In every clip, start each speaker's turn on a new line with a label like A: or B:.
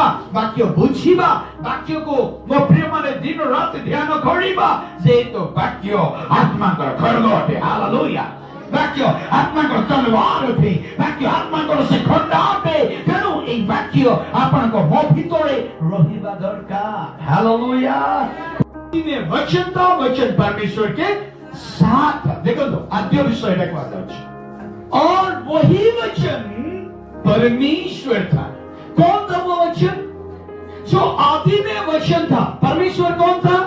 A: ଶୁଣିବା, ବାକ୍ୟ ବୁଝିବା, ବାକ୍ୟକୁ ମୋ ପ୍ରିୟମାନେ ଦିନ ରାତି ଧ୍ୟାନ କରିବା। ଯେହେତୁ ବାକ୍ୟ ଆତ୍ମାଙ୍କର ଖଡ୍ଗ ଅଟେ। ହାଲେଲୁୟା। ବାକ୍ୟ ଆତ୍ମାଙ୍କର ତଲୱାର ଅଟେ। ବାକ୍ୟ ଆତ୍ମାଙ୍କର ସେ ଖଣ୍ଡା ଅଟେ। ତେଣୁ ଏହି ବାକ୍ୟ ଆପଣଙ୍କ ମୋ ଭିତରେ ରହିବା ଦରକାର। ହାଲେଲୁୟା। वचन था, वचन परमेश्वर के साथ। देखो तो आद्य विषय और वही वचन परमेश्वर था। कौन था वो वचन? जो आदि में वचन था। परमेश्वर कौन था?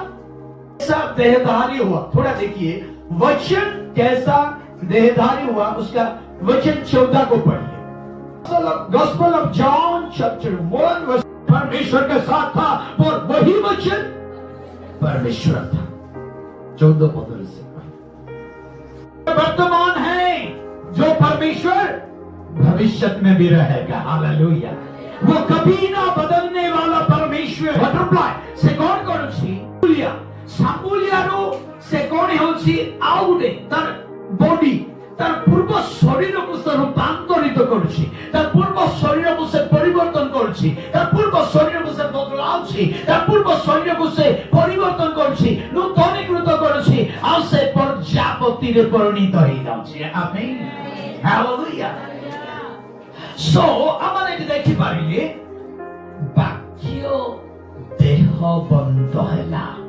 A: कैसा देहधारी हुआ। थोड़ा देखिए वचन कैसा देहधारी हुआ, उसका वचन 14 को पढ़िए। गॉस्पेल ऑफ जॉन चैप्टर 1 परमेश्वर के साथ था और वही वचन परमेश्वर था। 14 से वर्तमान है, जो परमेश्वर भविष्य में भी रहेगा। हालेलुया। वो कभी ना बदलने वाला परमेश्वर। बटरफ्लाई से कौन कौन सामुलिया से कौन होची आउडे तर बॉडी तर पूर्व शरीर को से रूपांतरित करुछि, तर पूर्व शरीर को से परिवर्तन करुछि, तर पूर्व शरीर को से बदलाउछि, तर पूर्व शरीर को से परिवर्तन करुछि, नूतनीकृत करुछि, आ से प्रजापति रे परिणत होई जाउछि। आमेन। हालेलुया। सो आमाने देखि पारिले बाक्य देह बंध हैला।